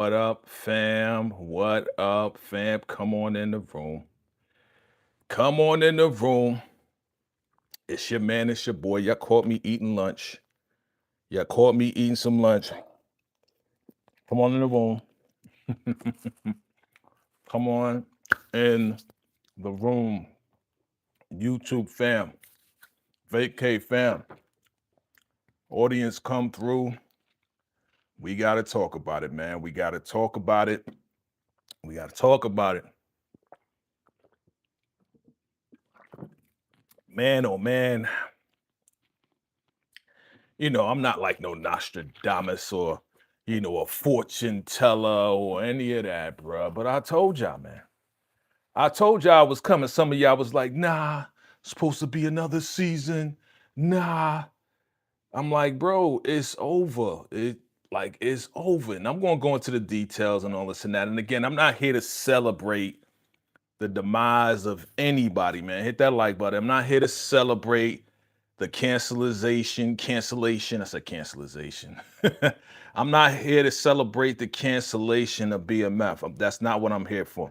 What up, fam? What up, fam? Come on in the room. Come on in the room. It's your man, it's your boy. Y'all caught me eating lunch. Y'all caught me eating some lunch. Come on in the room. Come on in the room. YouTube fam, vacay fam, audience come through. We got to talk about it, man. We got to talk about it. We got to talk about it. Man, oh man. I'm not like no Nostradamus or, a fortune teller or any of that, bruh. But I told y'all, man. I told y'all I was coming. Some of y'all was like, nah, supposed to be another season. Nah. I'm like, bro, it's over. It's over. And I'm gonna go into the details and all this and that. And again, I'm not here to celebrate the demise of anybody, man. Hit that like button. I'm not here to celebrate the cancellation. I said cancellation. I'm not here to celebrate the cancellation of BMF. That's not what I'm here for.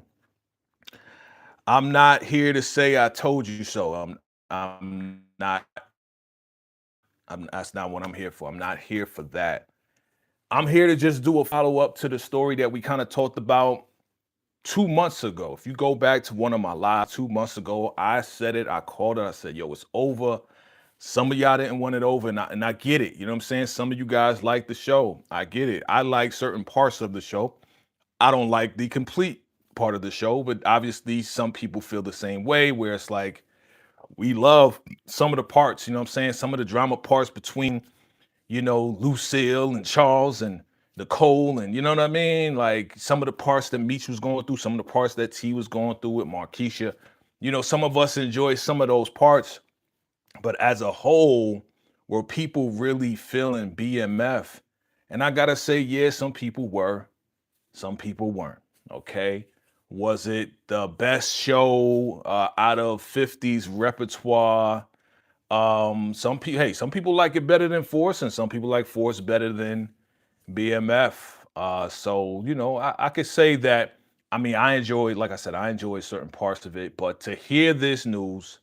I'm not here to say I told you so. I'm not. That's not what I'm here for. I'm not here for that. I'm here to just do a follow up to the story that we kind of talked about 2 months ago. If you go back to one of my lives 2 months ago, I said it. I called it. I said, "Yo, it's over." Some of y'all didn't want it over, and I get it. You know what I'm saying? Some of you guys like the show. I get it. I like certain parts of the show. I don't like the complete part of the show, but obviously some people feel the same way, where it's like we love some of the parts, you know what I'm saying? Some of the drama parts between, Lucille and Charles and Nicole, and you know what I mean? Like some of the parts that Meech was going through, some of the parts that T was going through with Markeisha. Some of us enjoy some of those parts. But as a whole, were people really feeling BMF? And I gotta say, yeah, some people were, some people weren't. Okay. Was it the best show out of 50's repertoire? Some people like it better than Force, and some people like Force better than BMF. I could say that. I mean, I enjoyed, like I said, I enjoyed certain parts of it, but to hear this news,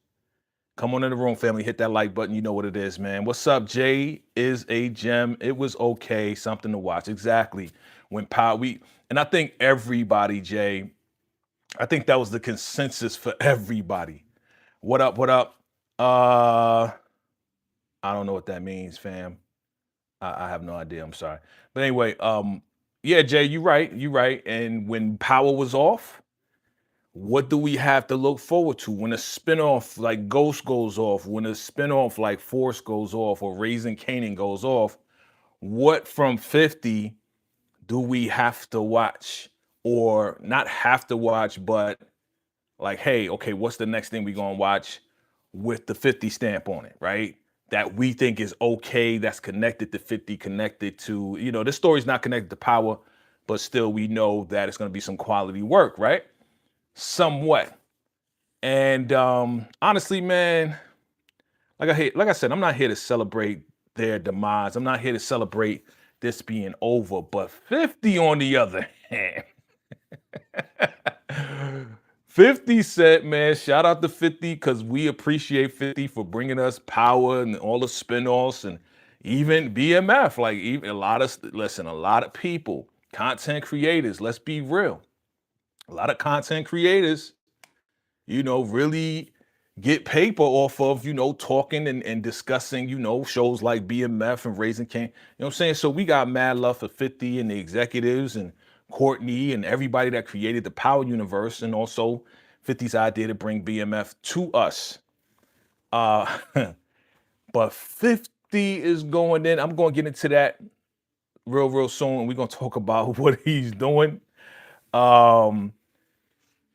come on in the room, family. Hit that like button. You know what it is, man. What's up? Jay is a gem. It was okay. Something to watch. Exactly. When power and I think everybody, Jay, I think that was the consensus for everybody. What up? What up? I don't know what that means, fam. I have no idea. I'm sorry. But anyway, yeah, Jay, you're right. You're right. And when power was off, what do we have to look forward to when a spinoff like Ghost goes off, when a spinoff like Force goes off, or Raising Kanan goes off? What from 50 do we have to watch, or not have to watch, but like, hey, okay, what's the next thing we gonna watch with the 50 stamp on it, right? That we think is okay, that's connected to 50, connected to, this story's not connected to power, but still we know that it's gonna be some quality work, right? Somewhat. And honestly, man, like I said, I'm not here to celebrate their demise. I'm not here to celebrate this being over. But 50, on the other hand, 50 said, man, shout out to 50, because we appreciate 50 for bringing us power and all the spinoffs, and even BMF. Like, even a lot of people, content creators, let's be real. A lot of content creators, really get paper off of, talking and discussing, shows like BMF and Raising Cane. You know what I'm saying? So we got mad love for 50 and the executives and Courtney and everybody that created the Power Universe, and also 50's idea to bring BMF to us. But 50 is going in. I'm going to get into that real soon, and we're going to talk about what he's doing.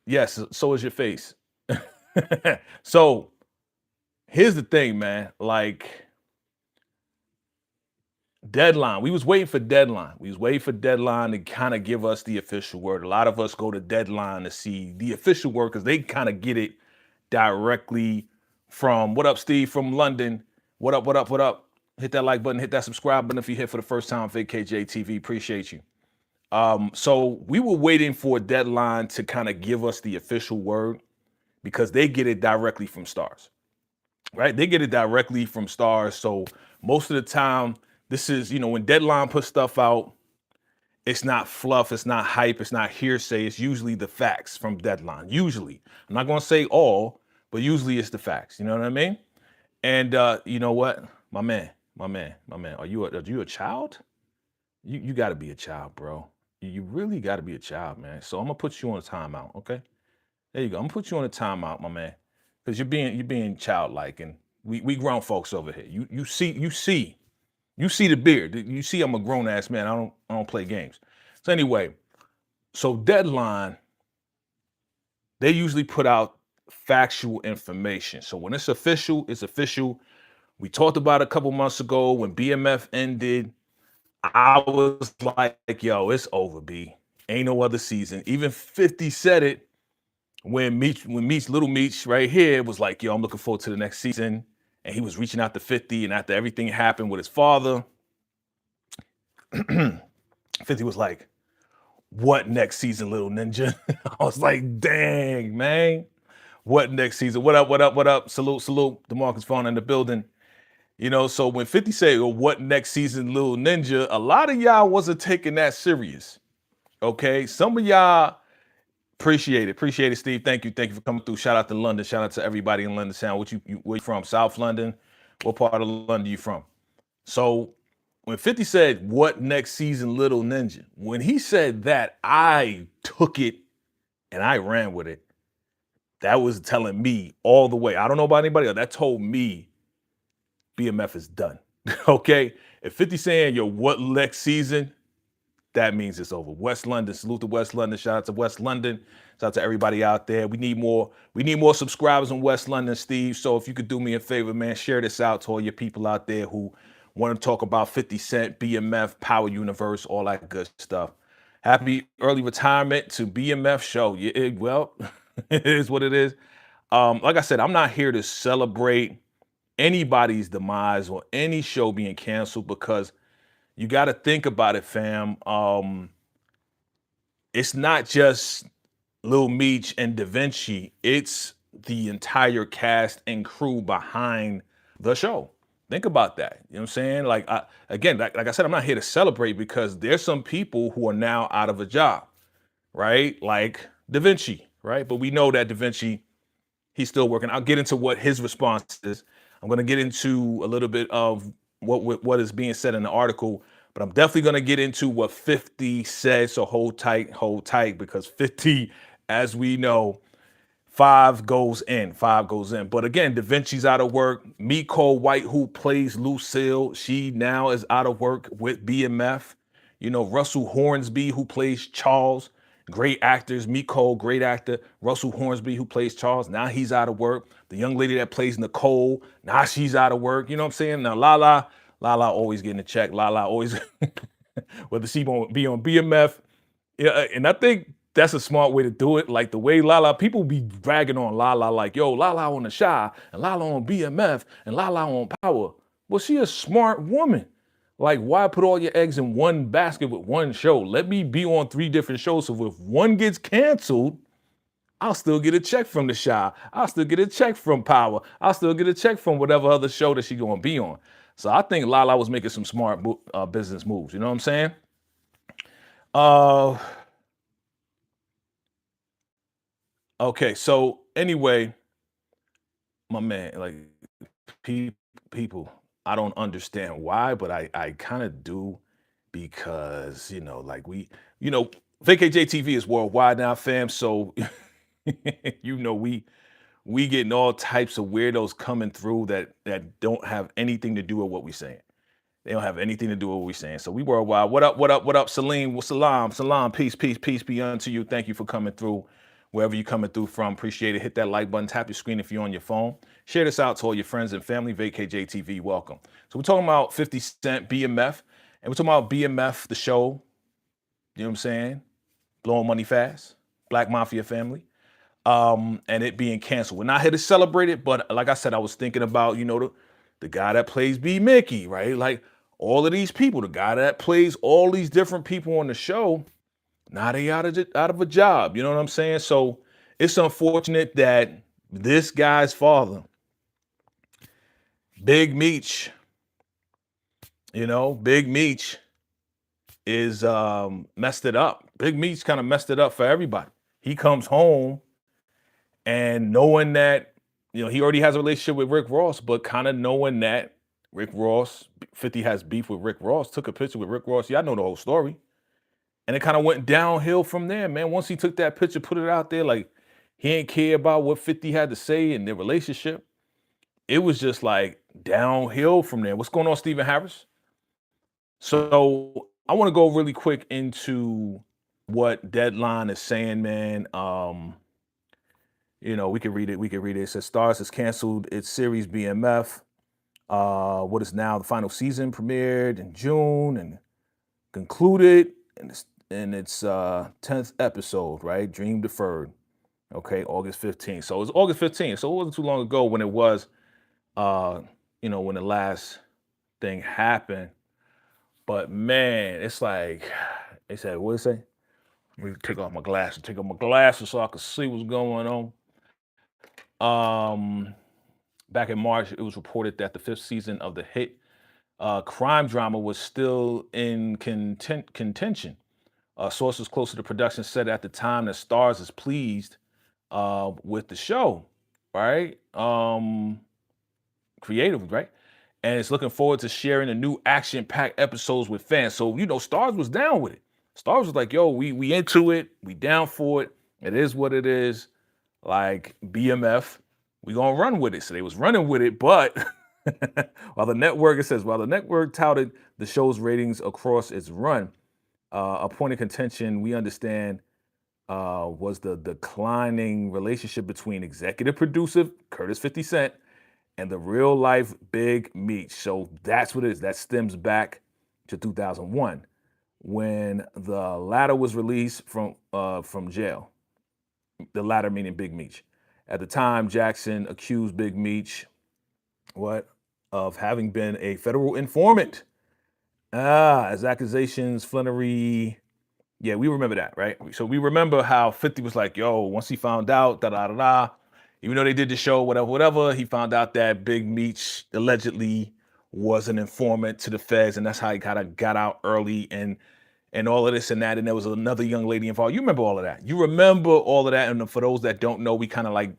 Yes, so is your face. So here's the thing, man. Like, deadline. We was waiting for deadline. We was waiting for deadline to kind of give us the official word. A lot of us go to deadline to see the official word, because they kind of get it directly from, what up, Steve, from London. What up, what up, what up? Hit that like button, hit that subscribe button if you're here for the first time. VACAY-JayTV, appreciate you. So we were waiting for a deadline to kind of give us the official word because they get it directly from Stars, right? They get it directly from Stars. So most of the time, this is, when Deadline puts stuff out, it's not fluff, it's not hype, it's not hearsay. It's usually the facts from Deadline. Usually, I'm not going to say all, but usually it's the facts. You know what I mean? And you know what, my man, are you a child? You got to be a child, bro. You really got to be a child, man. So I'm gonna put you on a timeout, okay? There you go. I'm gonna put you on a timeout, my man, because you're being childlike, and we grown folks over here. You see the beard. You see I'm a grown ass man. I don't play games. So anyway, so Deadline, they usually put out factual information. So when it's official, it's official. We talked about it a couple months ago when BMF ended. I was like, yo, it's over, B. Ain't no other season. Even 50 said it when Little Meech right here was like, yo, I'm looking forward to the next season. And he was reaching out to 50. And after everything happened with his father, 50 was like, what next season, little ninja? I was like, dang, man. What next season? What up, what up, what up? Salute, DeMarcus Vaughn in the building. So when 50 said, well, what next season, little ninja, a lot of y'all wasn't taking that serious. Okay. Some of y'all appreciate it, Steve. Thank you for coming through. Shout out to London. Shout out to everybody in London Sound. Where you from? South London? What part of London you from? So when 50 said, what next season, little ninja? When he said that, I took it and I ran with it. That was telling me all the way. I don't know about anybody else. That told me BMF is done. Okay. If 50 saying, yo, what next season? That means it's over. West London, salute to West London. Shout out to West London. Shout out to everybody out there. We need more subscribers in West London, Steve. So if you could do me a favor, man, share this out to all your people out there who want to talk about 50 Cent, BMF, Power Universe, all that good stuff. Happy early retirement to BMF show. Yeah, well, it is what it is. Like I said, I'm not here to celebrate anybody's demise or any show being canceled, because you got to think about it, fam. It's not just Lil Meech and Da Vinci. It's the entire cast and crew behind the show. Think about that. You know what I'm saying? Like I said, I'm not here to celebrate, because there's some people who are now out of a job, right? Like Da Vinci, right? But we know that Da Vinci, he's still working. I'll get into what his response is. I'm going to get into a little bit of what is being said in the article, but I'm definitely going to get into what 50 said. So hold tight, because 50, as we know, 5 goes in. But again, Da Vinci's out of work. Miko White, who plays Lucille, she now is out of work with BMF. Russell Hornsby, who plays Charles, great actors. Miko, great actor. Russell Hornsby, who plays Charles, now he's out of work. The young lady that plays Nicole, now she's out of work. You know what I'm saying? Now Lala always getting a check. Lala always, whether she won't be on BMF. Yeah, and I think that's a smart way to do it. Like the way Lala, people be bragging on Lala, like, yo, Lala on the Shy, and Lala on BMF, and Lala on Power. Well, she a smart woman. Like, why put all your eggs in one basket with one show? Let me be on 3 different shows. So if one gets canceled, I'll still get a check from the Shy. I'll still get a check from Power. I'll still get a check from whatever other show that she's going to be on. So I think Lala was making some smart business moves. You know what I'm saying? Okay, so anyway, my man, like, people, I don't understand why, but I kind of do, because, VACAY-JayTV is worldwide now, fam. So, we getting all types of weirdos coming through that don't have anything to do with what we're saying. They don't have anything to do with what we're saying. So we worldwide. What up, Salim? Salam, peace be unto you. Thank you for coming through, wherever you're coming through from. Appreciate it. Hit that like button, tap your screen if you're on your phone. Share this out to all your friends and family. VACAY-JayTV, welcome. So we're talking about 50 Cent, BMF, and we're talking about BMF, the show. You know what I'm saying? Blowing money fast. Black Mafia family. And it being canceled. We're not here to celebrate it, but like I said, I was thinking about, the guy that plays B Mickey, right? Like all of these people, the guy that plays all these different people on the show, Now they out of a job. You know what I'm saying? So it's unfortunate that this guy's father, Big Meech, Big Meech is messed it up. Big Meech kind of messed it up for everybody. He comes home and knowing that, he already has a relationship with Rick Ross, but kind of knowing that Rick Ross, 50 has beef with Rick Ross, took a picture with Rick Ross. Y'all know the whole story. And it kind of went downhill from there, man. Once he took that picture, put it out there, like he ain't care about what 50 had to say in their relationship. It was just like downhill from there. What's going on, Stephen Harris? So I want to go really quick into what Deadline is saying, man. We can read it. It says Starz has canceled its series BMF. What is now the final season premiered in June and concluded in its 10th episode, right? Dream deferred. Okay, August 15th. So it was August 15th. So it wasn't too long ago when it was, when the last thing happened. But man, it's like they said, what did it say? Let me take off my glasses so I can see what's going on. Back in March, it was reported that the 5th season of the hit crime drama was still in contention. Sources close to the production said at the time that Starz is pleased with the show, right? Creatively, right? And it's looking forward to sharing the new action-packed episodes with fans. So, Starz was down with it. Starz was like, yo, we into it. We down for it. It is what it is. Like BMF, we gonna run with it. So they was running with it, but while the network touted the show's ratings across its run, a point of contention we understand was the declining relationship between executive producer Curtis 50 Cent and the real life Big Meech. So that's what it is. That stems back to 2001 when the latter was released from jail. The latter meaning Big Meech. At the time, Jackson accused Big Meech of having been a federal informant. As accusations Flannery. Yeah, we remember that, right? So we remember how 50 was like, yo, once he found out, even though they did the show, whatever, he found out that Big Meech allegedly was an informant to the feds, and that's how he kind of got out early and all of this and that, and there was another young lady involved. You remember all of that. And for those that don't know, we kind of like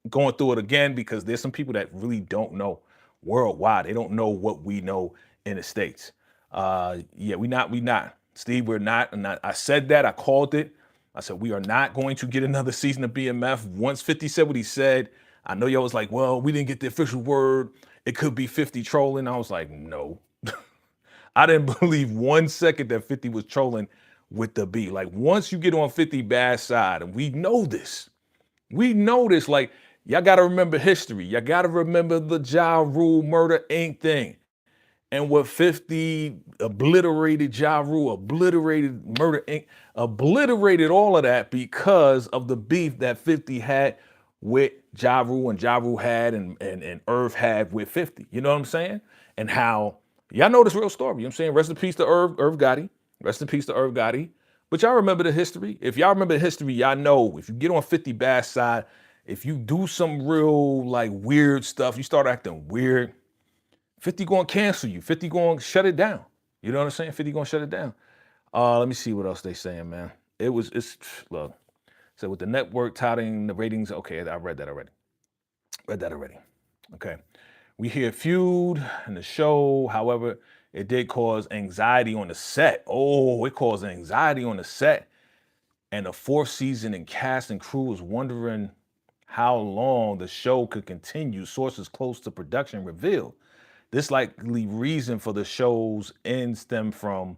going through it again because there's some people that really don't know worldwide. They don't know what we know in the States. We not. Steve, we're not. And I said that, I called it. I said, we are not going to get another season of BMF. Once 50 said what he said, I know y'all was like, well, we didn't get the official word. It could be 50 trolling. I was like, no. I didn't believe 1 second that 50 was trolling with the B. Like, once you get on 50 bad side, and we know this, like, y'all got to remember history. Y'all got to remember the Ja Rule Murder Inc. thing. And what 50 obliterated Ja Rule, obliterated Murder Inc., obliterated all of that because of the beef that 50 had with Ja Rule and Ja Rule had and Irv had with 50. You know what I'm saying? And how, y'all know this real story. You know what I'm saying? Rest in peace to Irv Gotti. Rest in peace to Irv Gotti. But y'all remember the history. If y'all remember the history, y'all know if you get on 50 bad side, if you do some real like weird stuff, you start acting weird, 50 gonna cancel you. 50 gonna shut it down. You know what I'm saying? 50 gonna shut it down. Let me see what else they saying, man. Look. So with the network touting the ratings, okay, I read that already. Okay. We hear feud in the show. However, it did cause anxiety on the set. Oh, it caused anxiety on the set. And the 4th season and cast and crew was wondering how long the show could continue. Sources close to production revealed. This likely reason for the show's end stemmed from,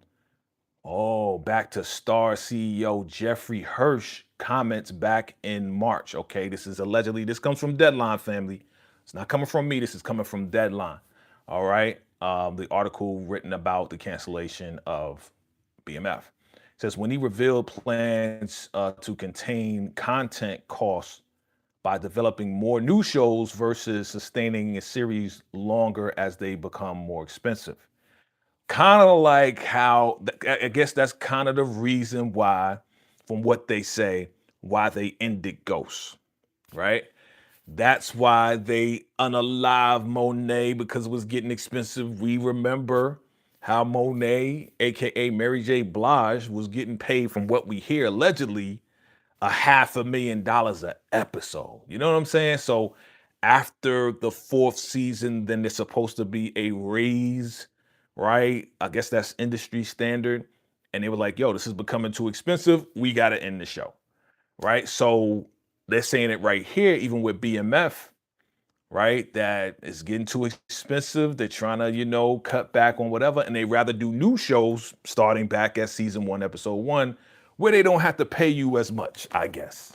back to Star CEO Jeffrey Hirsch comments back in March. Okay, this comes from Deadline, family. It's not coming from me. This is coming from Deadline. All right. The article written about the cancellation of BMF. It says when he revealed plans to contain content costs by developing more new shows versus sustaining a series longer as they become more expensive. Kind of like how, I guess that's kind of the reason why from what they say, why they ended Ghost, right? That's why they unalive Monet, because it was getting expensive. We remember how Monet, aka Mary J. Blige, was getting paid, from what we hear, allegedly $500,000 an episode. You know what I'm saying? So after the fourth season, then there's supposed to be a raise, right? I guess that's industry standard. And they were like, yo, this is becoming too expensive. We got to end the show, right? So they're saying it right here, even with BMF, right? That it's getting too expensive. They're trying to, cut back on whatever. And they rather do new shows starting back at season 1, episode 1, where they don't have to pay you as much, I guess,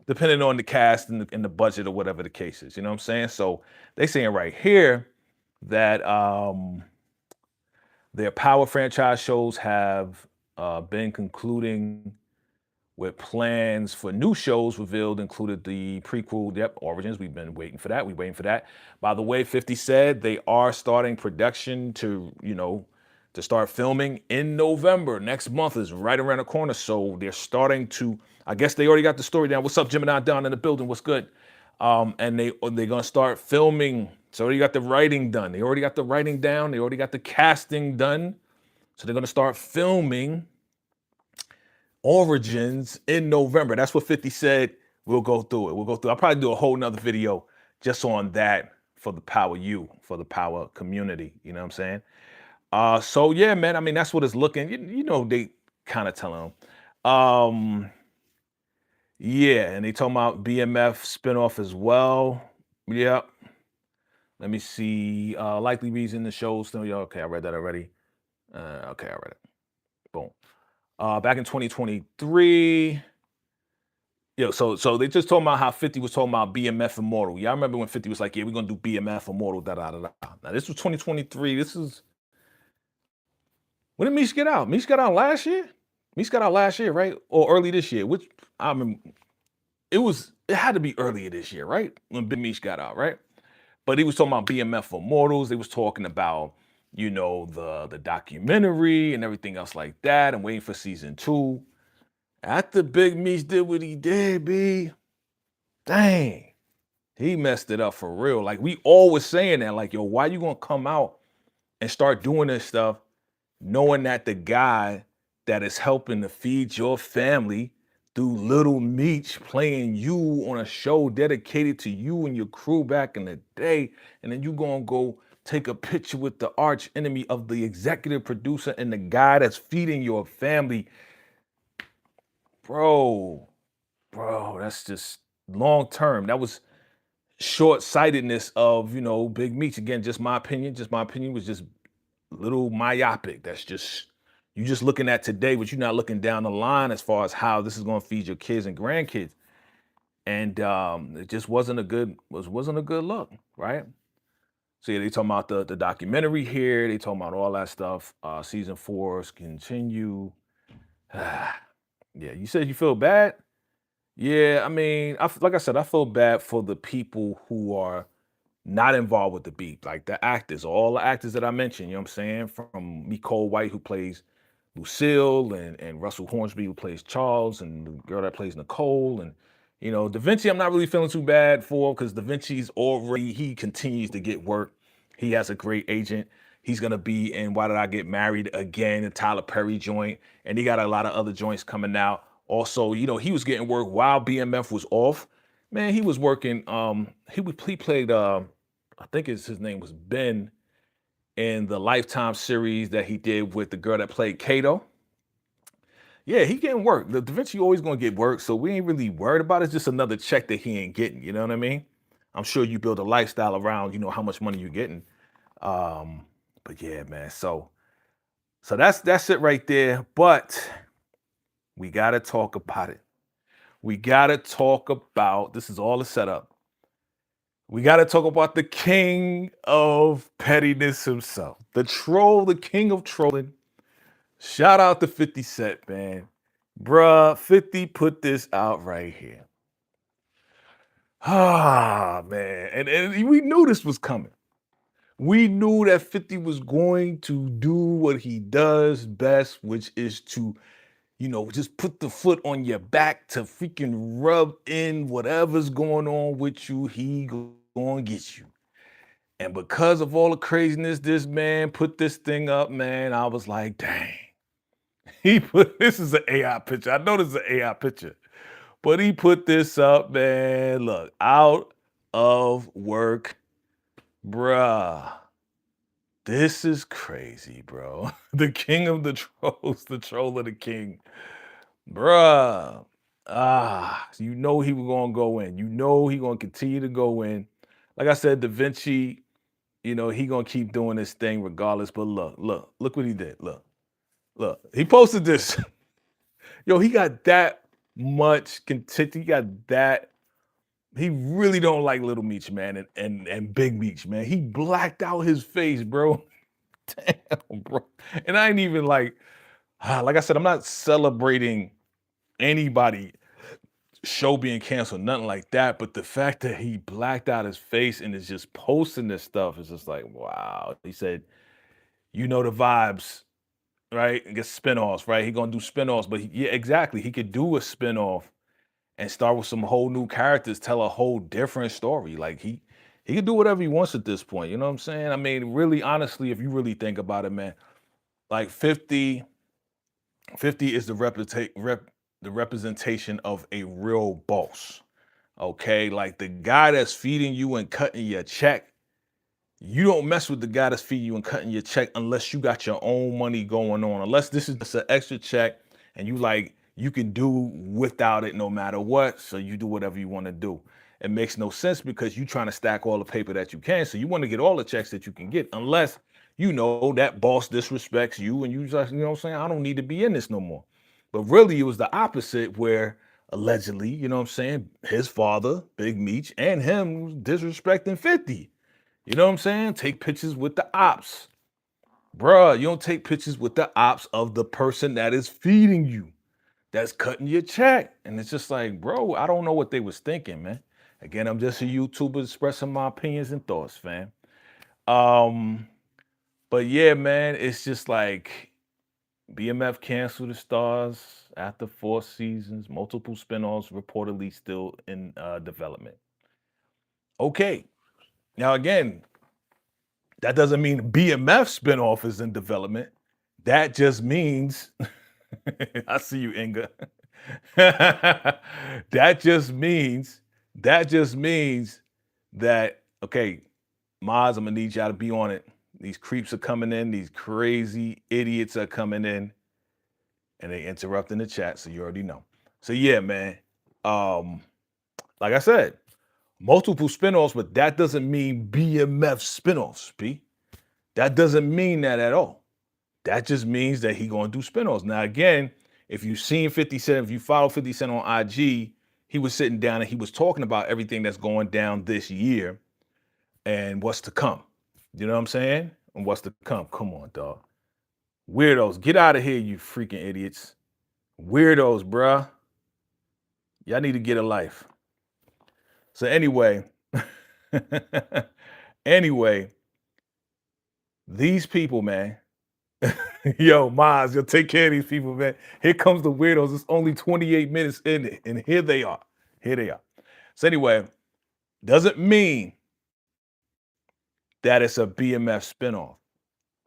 depending on the cast and the budget or whatever the case is. You know what I'm saying? So they saying right here that their Power franchise shows have been concluding, with plans for new shows revealed included the prequel, Origins. We've been waiting for that. We're waiting for that. By the way, 50 said they are starting production to start filming in November. Next month is right around the corner. So they're starting to, I guess they already got the story down. What's up, Gemini down in the building? What's good? And they're going to start filming. So they got the writing done. They already got the writing down. They already got the casting done. So they're going to start filming Origins in November. That's what 50 said. We'll go through it. I'll probably do a whole nother video just on that for the Power for the Power community. You know what I'm saying? So yeah, man, I mean, that's what it's looking. They kind of telling them. Yeah, and they talking about BMF spinoff as well. Yep. Let me see. Likely reason the show still. Okay, I read that already. Okay, I read it. Boom. Back in 2023. So they just talking about how 50 was talking about BMF Immortal. Yeah, I remember when 50 was like, yeah, we're gonna do BMF Immortal, da da da da. Now this was 2023. This is, when did Meech get out? Meech got out last year? Meech got out last year, right? Or early this year? Which I remember it had to be earlier this year, right? When Big Meech got out, right? But he was talking about BMF Immortals. They was talking about, the documentary and everything else like that, and waiting for season 2. After Big Meech did what he did, B, dang, he messed it up for real. Like, we always saying that, like, yo, why you gonna come out and start doing this stuff knowing that the guy that is helping to feed your family through Little Meech playing you on a show dedicated to you and your crew back in the day, and then you gonna go take a picture with the arch enemy of the executive producer and the guy that's feeding your family? Bro, that's just long term. That was short-sightedness of, Big Meech. Again, just my opinion was just a little myopic. That's just, you just looking at today, but you're not looking down the line as far as how this is going to feed your kids and grandkids. And it just wasn't a good look, right? So yeah, they talking about the documentary here. They talking about all that stuff. Season 4 continue. Yeah, you said you feel bad? Yeah, I mean, like I said, I feel bad for the people who are not involved with the beat, like the actors, all the actors that I mentioned, you know what I'm saying? From Nicole White, who plays Lucille, and Russell Hornsby, who plays Charles, and the girl that plays Nicole. And, Da Vinci, I'm not really feeling too bad for, because Da Vinci's he continues to get work. He has a great agent. He's going to be in Why Did I Get Married Again, the Tyler Perry joint. And he got a lot of other joints coming out. Also, he was getting work while BMF was off. Man, he was working. He played, I think his name was Ben, in the Lifetime series that he did with the girl that played Kato. Yeah, he getting work. The Da Vinci always going to get work, so we ain't really worried about it. It's just another check that he ain't getting. You know what I mean? I'm sure you build a lifestyle around, how much money you're getting. But yeah, man. So that's it right there. But we gotta talk about it. We gotta talk about, this is all the setup. We gotta talk about the king of pettiness himself, the troll, the king of trolling. Shout out to 50 Cent, man. Bruh, 50 put this out right here. Ah, man. And we knew this was coming. We knew that 50 was going to do what he does best, which is to, just put the foot on your back to freaking rub in whatever's going on with you. He gonna get you. And because of all the craziness, this man put this thing up, man. I was like, dang. This is an AI picture. I know this is an AI picture, but he put this up, man. Look, out of work, bruh. This is crazy, bro. The king of the trolls, the troll of the king. Bruh. You know he was gonna go in. You know he gonna continue to go in. Like I said, Da Vinci, he gonna keep doing this thing regardless. But look what he did. Look. He posted this. Yo, he got that much content. He got that. He really don't like Little Meech, man, and Big Meech, man. He blacked out his face, bro. Damn, bro. And I ain't even like I said, I'm not celebrating anybody show being canceled, nothing like that. But the fact that he blacked out his face and is just posting this stuff is just like, wow. He said, you know the vibes, right? And get spinoffs, right? He gonna do spinoffs, but yeah, exactly. He could do a spinoff and start with some whole new characters, tell a whole different story. Like he can do whatever he wants at this point. You know what I'm saying? I mean, really, honestly, if you really think about it, man, like 50 is the representation of a real boss. Okay, like the guy that's feeding you and cutting your check. You don't mess with the guy that's feeding you and cutting your check unless you got your own money going on. Unless this is just an extra check and you can do without it no matter what. So you do whatever you want to do. It makes no sense because you're trying to stack all the paper that you can. So you want to get all the checks that you can get, unless that boss disrespects you and you just, what I'm saying, I don't need to be in this no more. But really, it was the opposite where allegedly, what I'm saying, his father, Big Meech, and him was disrespecting 50. You know what I'm saying? Take pictures with the ops. Bruh, you don't take pictures with the ops of the person that is feeding you, that's cutting your check. And it's just like, bro, I don't know what they was thinking, man. Again, I'm just a YouTuber expressing my opinions and thoughts, fam. But yeah, man, it's just like BMF canceled the stars after 4 seasons, multiple spinoffs reportedly still in development. Okay. Now, again, that doesn't mean BMF spinoff is in development. That just means, I see you, Inga. that just means that, okay, Maz, I'm gonna need y'all to be on it. These creeps are coming in, these crazy idiots are coming in, and they interrupting the chat, so you already know. So yeah, man. Like I said, multiple spinoffs, but that doesn't mean BMF spinoffs, P. That doesn't mean that at all. That just means that he gonna do spinoffs. Now, again, if you've seen 50 Cent, if you follow 50 Cent on IG, he was sitting down and he was talking about everything that's going down this year and what's to come. You know what I'm saying? And what's to come. Come on, dog. Weirdos, get out of here, you freaking idiots. Weirdos, bruh. Y'all need to get a life. So anyway, these people, man. Yo, Maz, you'll take care of these people, man. Here comes the weirdos. It's only 28 minutes in it, and here they are. So anyway, doesn't mean that it's a BMF spinoff.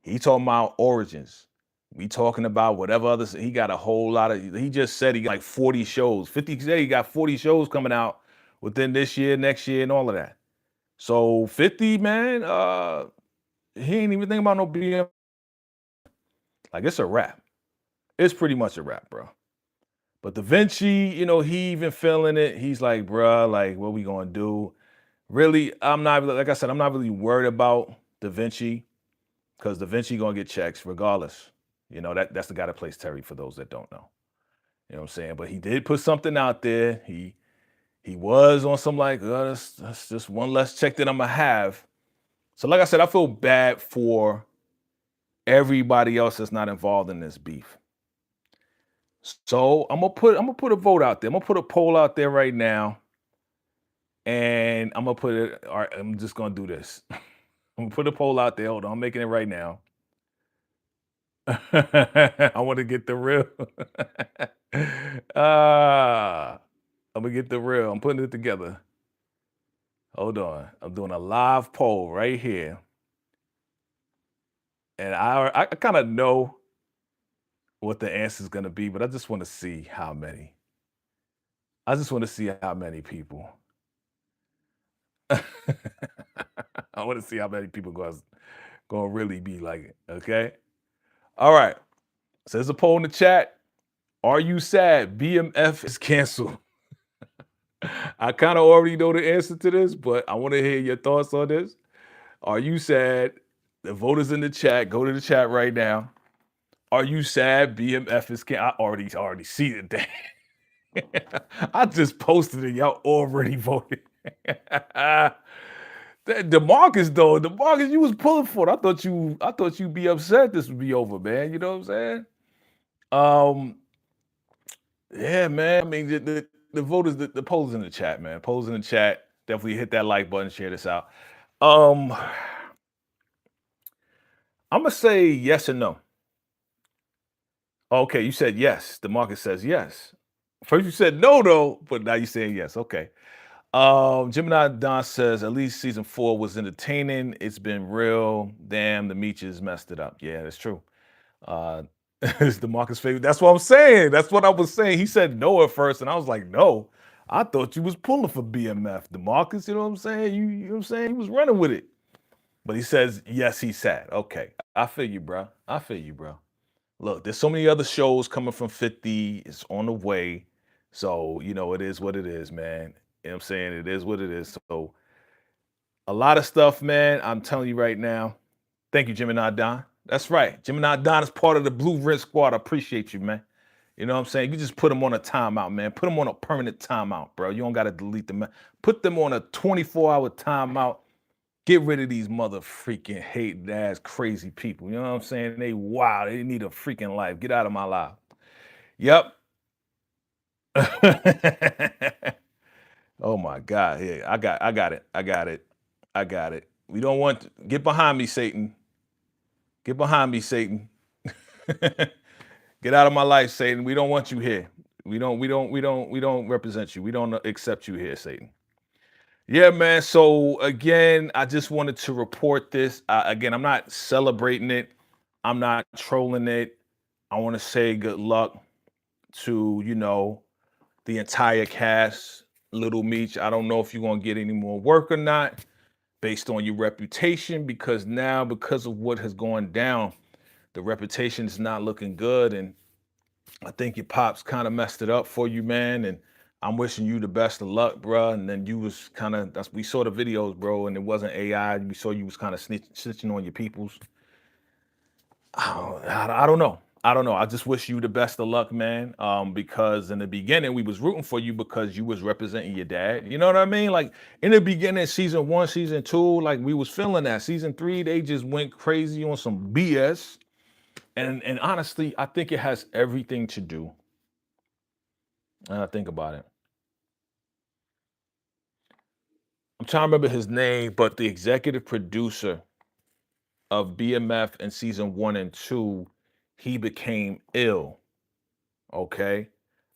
He talking about origins. We talking about whatever others. He got a whole lot of. He just said he got like 40 shows. 50 said he got 40 shows coming out within this year, next year, and all of that. So 50, man, he ain't even thinking about no BMF. Like, it's a wrap. It's pretty much a wrap, bro. But Da Vinci, he even feeling it. He's like, bruh, like, what we gonna do? Really, like I said, I'm not really worried about Da Vinci because Da Vinci gonna get checks regardless. That's the guy that plays Terry, for those that don't know. You know what I'm saying? But he did put something out there. He was on some like, that's just one less check that I'm gonna have. So like I said, I feel bad for everybody else that's not involved in this beef. So I'm gonna put a vote out there. I'm gonna put a poll out there right now. And I'm gonna put it, all right, I'm just gonna do this. I'm gonna put a poll out there. Hold on, I'm making it right now. I want to get the real. Ah, I'm gonna get the real. I'm putting it together. Hold on. I'm doing a live poll right here, and I kind of know what the answer is gonna be, but I just want to see how many. I just want to see how many people. I want to see how many people gonna really be like it. Okay. All right. So there's a poll in the chat. Are you sad BMF is canceled? I kind of already know the answer to this, but I want to hear your thoughts on this. Are you sad? The voters in the chat, go to the chat right now. Are you sad BMF is canceled? I already see it. I just posted it. Y'all already voted. DeMarcus though, DeMarcus, you was pulling for it. I thought you'd be upset this would be over, man. You know what I'm saying? Um, yeah, man. I mean, the voters, the polls in the chat, man. Polls in the chat. Definitely hit that like button, share this out. Um, I'm gonna say yes and no. Okay, you said yes. The market says yes. First you said no though, but now you're saying yes. Okay. Gemini Don says at least season 4 was entertaining. It's been real. Damn, the Meeches messed it up. Yeah, that's true. Uh it's the market's favorite. That's what I'm saying. That's what I was saying. He said no at first, and I was like, no. I thought you was pulling for BMF. The Marcus, you know what I'm saying? You know what I'm saying? He was running with it. But he says, yes, he's sad. Okay. I feel you, bro. I feel you, bro. Look, there's so many other shows coming from 50. It's on the way. So, it is what it is, man. You know what I'm saying? It is what it is. So, a lot of stuff, man. I'm telling you right now. Thank you, Gemini Don. That's right. Gemini Don is part of the Blue Red Squad. I appreciate you, man. You know what I'm saying? You just put them on a timeout, man. Put them on a permanent timeout, bro. You don't got to delete them. Put them on a 24-hour timeout. Get rid of these mother freaking hating ass crazy people. You know what I'm saying? They wild. They need a freaking life. Get out of my life. Yep. Oh my God. Yeah, I got it. I got it. I got it. We don't want get behind me, Satan. Get behind me, Satan. Get out of my life, Satan. We don't want you here. We don't represent you. We don't accept you here, Satan. Yeah, man. So again, I just wanted to report this. Again, I'm not celebrating it. I'm not trolling it. I want to say good luck to, the entire cast. Little Meech, I don't know if you're going to get any more work or not based on your reputation, because now, because of what has gone down, the reputation is not looking good. And I think your pops kind of messed it up for you, man. And I'm wishing you the best of luck, bro. And then you was kind of, we saw the videos, bro, and it wasn't AI. We saw you was kind of snitching on your peoples. I don't know. I don't know. I just wish you the best of luck, man. Because in the beginning we was rooting for you because you was representing your dad. You know what I mean? Like in the beginning, season 1, season 2, like we was feeling that. Season 3, they just went crazy on some BS. And honestly, I think it has everything to do. And I think about it. I'm trying to remember his name, but the executive producer of BMF in season 1 and 2, he became ill. Okay.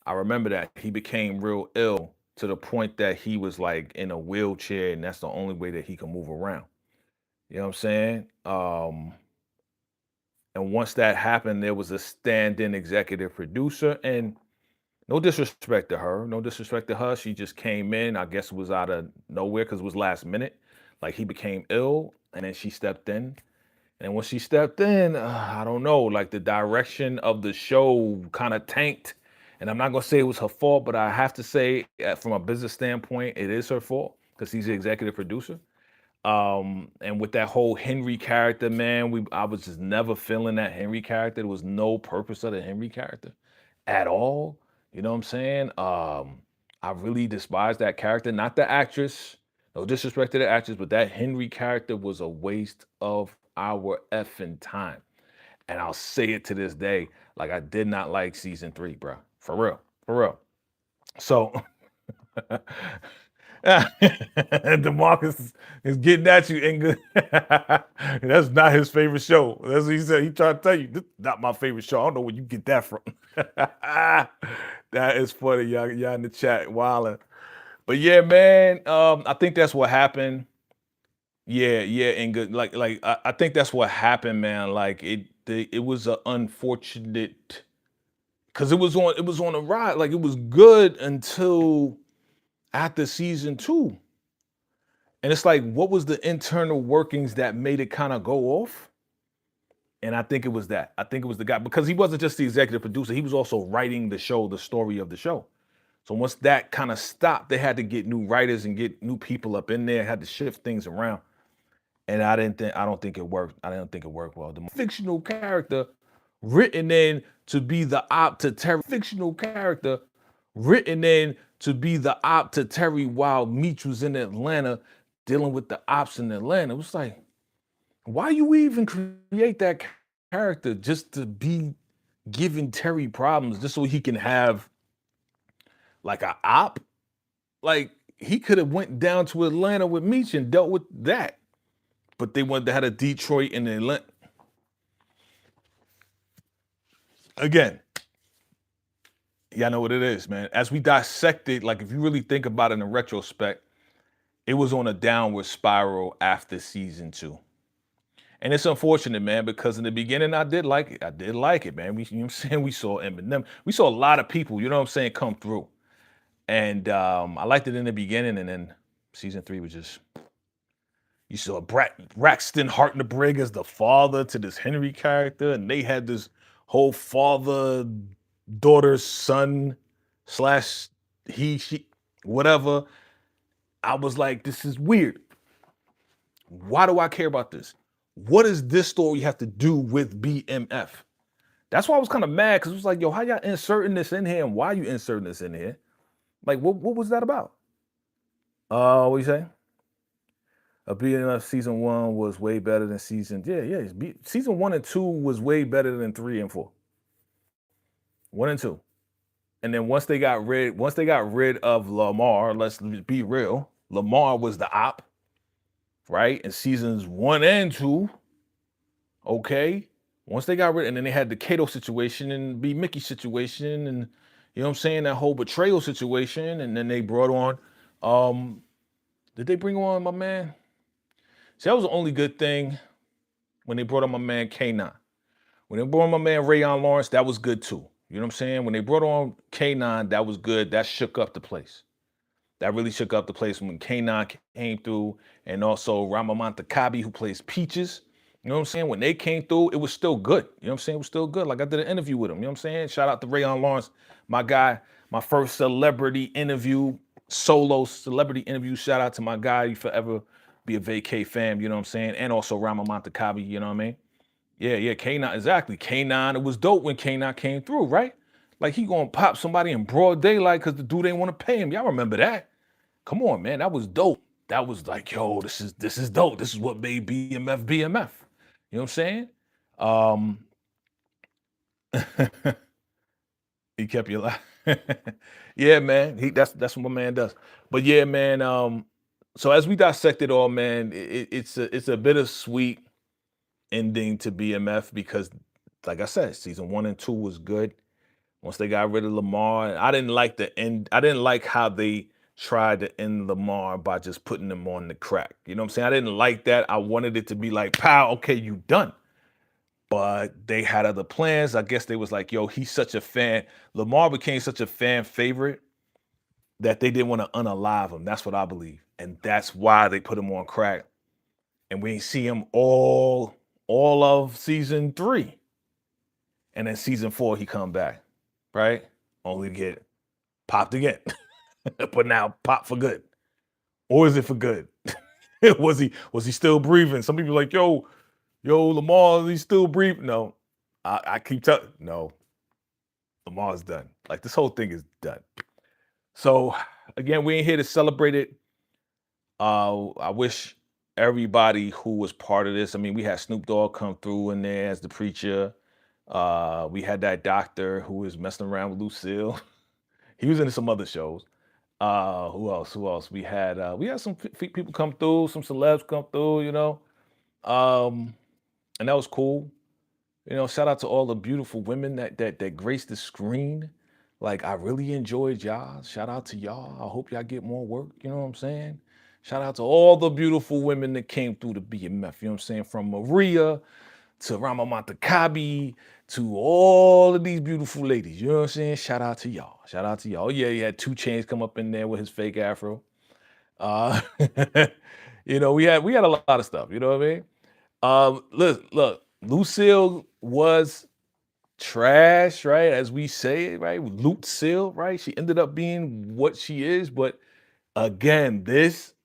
I remember that he became real ill to the point that he was like in a wheelchair, and that's the only way that he can move around. You know what I'm saying? And once that happened, there was a stand-in executive producer, and no disrespect to her, no disrespect to her. She just came in. I guess it was out of nowhere because it was last minute. Like he became ill, and then she stepped in. And when she stepped in, I don't know, like the direction of the show kind of tanked. And I'm not gonna say it was her fault, but I have to say, from a business standpoint, it is her fault because he's the executive producer. And with that whole Henry character, man, I was just never feeling that Henry character. There was no purpose of the Henry character at all. You know what I'm saying? I really despise that character, not the actress. No disrespect to the actress, but that Henry character was a waste of our effing time. And I'll say it to this day, like I did not like season 3, bro. For real, for real. So DeMarcus is getting at you, Inga. That's not his favorite show. That's what he said. He tried to tell you, this is not my favorite show. I don't know where you get that from. That is funny. Y'all in the chat wilding. But yeah, man, I think that's what happened. Yeah, yeah, Inga. I think that's what happened, man. Like it was an unfortunate because it was on a ride. Like it was good until after season two. And it's like, what was the internal workings that made it kind of go off? And I think it was that. I think it was the guy because he wasn't just the executive producer, he was also writing the show, the story of the show. So once that kind of stopped, they had to get new writers and get new people up in there, had to shift things around. And I don't think it worked. I don't think it worked well. The fictional character written in to be the op to Terry, fictional character written in to be the op to Terry while Meech was in Atlanta dealing with the ops in Atlanta. It was like, why you even create that character just to be giving Terry problems just so he can have like a op? Like he could have went down to Atlanta with Meech and dealt with that. But they wanted to have a Detroit and Atlanta. Again, y'all know what it is, man. As we dissected, like if you really think about it in retrospect, it was on a downward spiral after season two. And it's unfortunate, man, because in the beginning I did like it. I did like it, man. You know what I'm saying? We saw Eminem. We saw a lot of people, you know what I'm saying, come through. And I liked it in the beginning, and then season three was just, you saw Braxton Hartnebrig as the father to this Henry character, and they had this whole father, daughter, son, slash she, whatever. I was like, this is weird. Why do I care about this? What does this story have to do with BMF? That's why I was kind of mad, because it was like, yo, how y'all inserting this in here, and why are you inserting this in here? Like, what was that about? What you say? BMF season one was way better than season. Season 1 and 2 was way better than 3 and 4. 1 and 2. And then once they got rid of Lamar, let's be real, Lamar was the op, right? In seasons 1 and 2. Okay. Once they got rid, and then they had the Kato situation and B Mickey situation, and you know what I'm saying, that whole betrayal situation, and then they brought on, did they bring on my man? See, that was the only good thing when they brought on my man K9. When they brought on my man Rayon Lawrence, that was good too. You know what I'm saying? When they brought on K9, that was good. That shook up the place. That really shook up the place when K9 came through, and also Ramamanta Kabi, who plays Peaches. You know what I'm saying? When they came through, it was still good. You know what I'm saying? It was still good. Like I did an interview with him. You know what I'm saying? Shout out to Rayon Lawrence, my guy, my first celebrity interview, solo celebrity interview. Shout out to my guy. You forever be a vacay fam, you know what I'm saying? And also Ramamanta Kabi, you know what I mean? Yeah, K9, exactly. K9, it was dope when K9 came through, right? Like he gonna pop somebody in broad daylight because the dude ain't want to pay him. Y'all remember that? Come on, man, that was dope. That was like, yo, this is dope. This is what made BMF BMF. You know what I'm saying? He kept you alive. Yeah, man. That's what my man does. But yeah, man. So as we dissect it all, man, it's a bittersweet ending to BMF because, like I said, season 1 and 2 was good. Once they got rid of Lamar, I didn't like the end. I didn't like how they tried to end Lamar by just putting him on the crack. You know what I'm saying? I didn't like that. I wanted it to be like, pow, okay, you done. But they had other plans. I guess they was like, yo, he's such a fan. Lamar became such a fan favorite that they didn't want to unalive him. That's what I believe. And that's why they put him on crack. And we see him all of season 3. And then season 4, he come back, right? Only to get popped again. But now pop for good. Or is it for good? was he still breathing? Some people are like, yo, Lamar, he's still breathing. No, I keep telling, no, Lamar's done. Like this whole thing is done. So again, we ain't here to celebrate it. I wish everybody who was part of this. I mean, we had Snoop Dogg come through in there as the preacher. We had that doctor who was messing around with Lucille. He was in some other shows. Who else? Who else? We had some people come through, some celebs come through, you know. Um, and that was cool. You know, shout out to all the beautiful women that graced the screen. Like, I really enjoyed y'all. Shout out to y'all. I hope y'all get more work. You know what I'm saying? Shout out to all the beautiful women that came through the BMF. You know what I'm saying? From Maria to Rama Matakabi to all of these beautiful ladies. You know what I'm saying? Shout out to y'all. Shout out to y'all. Oh, yeah, he had 2 Chains come up in there with his fake afro. Uh, you know, we had a lot of stuff. You know what I mean? Look, Lucille was trash, right? As we say it, right? Lucille, right? She ended up being what she is, but again, this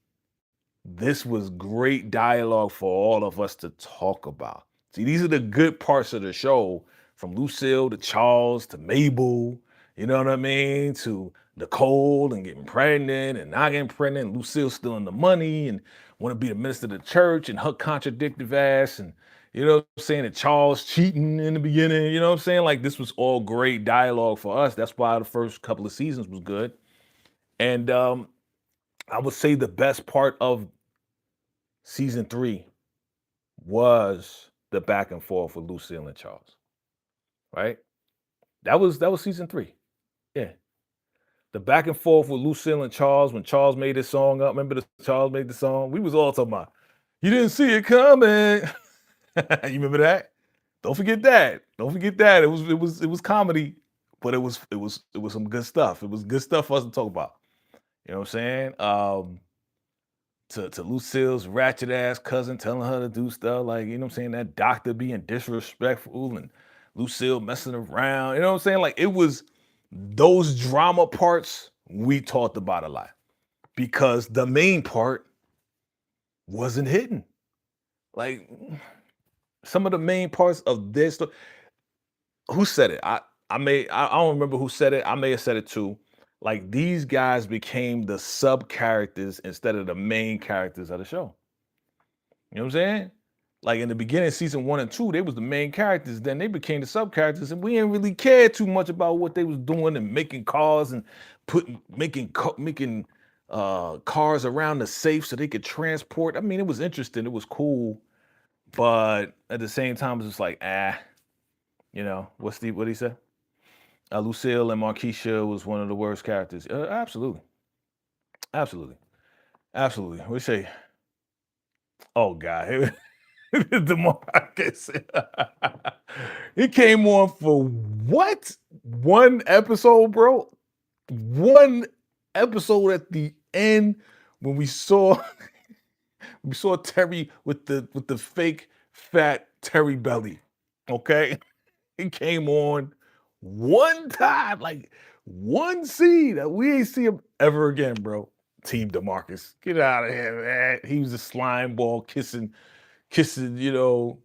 was great dialogue for all of us to talk about. See, these are the good parts of the show, from Lucille to Charles to Mabel, you know what I mean? To Nicole and getting pregnant and not getting pregnant, Lucille stealing the money and want to be the minister of the church and her contradictive ass, and you know what I'm saying, and Charles cheating in the beginning, you know what I'm saying? Like, this was all great dialogue for us. That's why the first couple of seasons was good. And I would say the best part of season 3 was the back and forth with Lucille and Charles, right? That was season 3. Yeah. The back and forth with Lucille and Charles when Charles made his song up. Remember the Charles made the song? We was all talking about, you didn't see it coming. You remember that? Don't forget that. Don't forget that. It was comedy, but it was some good stuff. It was good stuff for us to talk about. You know what I'm saying? To Lucille's ratchet ass cousin telling her to do stuff, like, you know what I'm saying, that doctor being disrespectful and Lucille messing around. You know what I'm saying? Like, it was those drama parts we talked about a lot, because the main part wasn't hidden. Like, some of the main parts of this, who said it? I don't remember who said it. I may have said it too. Like, these guys became the sub characters instead of the main characters of the show. You know what I'm saying? Like, in the beginning, season 1 and 2, they was the main characters. Then they became the sub characters, and we didn't really care too much about what they was doing and making cars and making cars around the safe so they could transport. I mean, it was interesting. It was cool, but at the same time, it's just like, you know, what did he say? Lucille and Marquisha was one of the worst characters. Absolutely, absolutely, absolutely. What say? Oh God, the Marcus. He came on for what? One episode, bro. One episode at the end when we saw Terry with the fake fat Terry belly. Okay, he came on one time, like one scene that we ain't see him ever again, bro. Team DeMarcus, get out of here, man. He was a slime ball kissing, you know,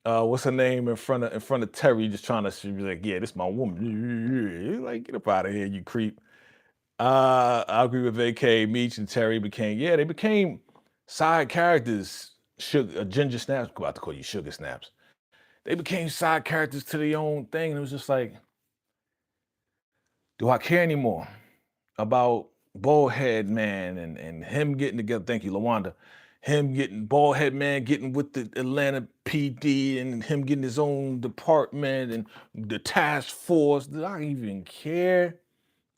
what's her name in front of Terry, just trying to, she was like, yeah, this my woman. He's like, get up out of here, you creep. I agree with VACAY, Meech, and Terry they became side characters. Sugar, Ginger Snaps, I'm about to call you Sugar Snaps. They became side characters to their own thing. And it was just like, do I care anymore about Baldhead Man and him getting together? Thank you, Lawanda. Him getting Baldhead Man getting with the Atlanta PD and him getting his own department and the task force. Do I even care?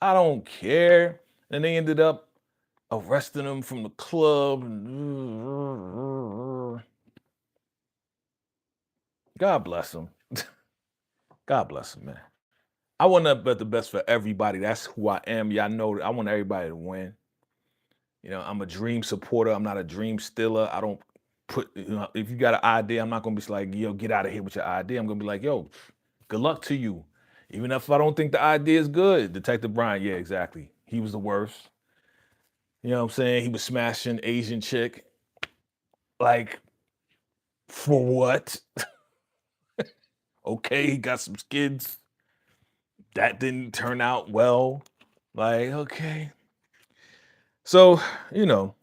I don't care. And they ended up arresting him from the club. God bless him. God bless him, man. I want to bet the best for everybody. That's who I am. Y'all know that I want everybody to win. You know, I'm a dream supporter. I'm not a dream stealer. I don't put, you know, if you got an idea, I'm not gonna be like, yo, get out of here with your idea. I'm gonna be like, yo, good luck to you. Even if I don't think the idea is good. Detective Brian, yeah, exactly. He was the worst. You know what I'm saying? He was smashing Asian chick. Like, for what? Okay, he got some kids. That didn't turn out well. Like, okay. So, you know,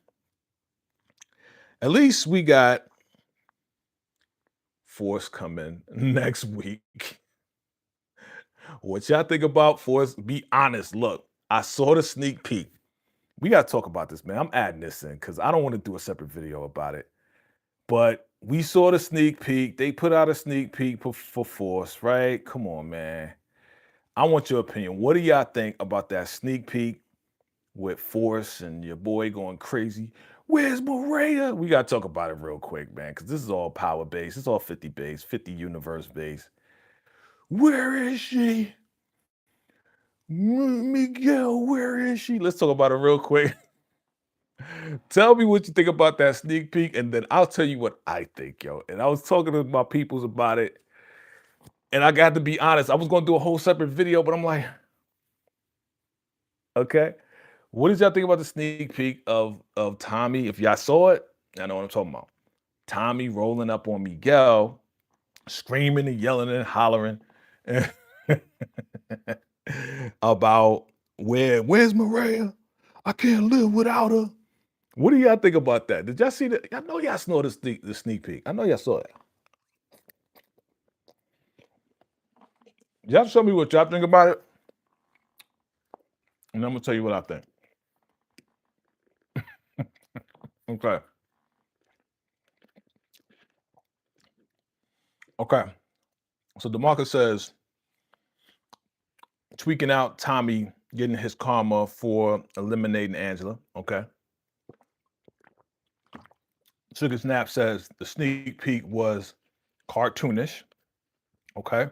at least we got Force coming next week. What y'all think about Force? Be honest. Look, I saw the sneak peek. we got to talk about this, man. I'm adding this in because I don't want to do a separate video about it. But we saw the sneak peek. They put out a sneak peek for Force, right? Come on, man. I want your opinion. What do y'all think about that sneak peek with Force and your boy going crazy? Where's Maria? We got to talk about it real quick, man, because this is all power based. It's all 50 base, 50 universe base. Where is she? Miguel, where is she? Let's talk about it real quick. Tell me what you think about that sneak peek, and then I'll tell you what I think, yo. And I was talking to my peoples about it, and I got to be honest. I was going to do a whole separate video, but I'm like, okay. What did y'all think about the sneak peek of Tommy? If y'all saw it, I know what I'm talking about. Tommy rolling up on Miguel, screaming and yelling and hollering about where's Maria? I can't live without her. What do y'all think about that? Did y'all see that? I know y'all saw the sneak peek. I know y'all saw it. Y'all show me what y'all think about it, and I'm gonna tell you what I think. Okay. Okay. So DeMarcus says, tweaking out Tommy getting his karma for eliminating Angela. Okay. Sugar Snap says the sneak peek was cartoonish. Okay.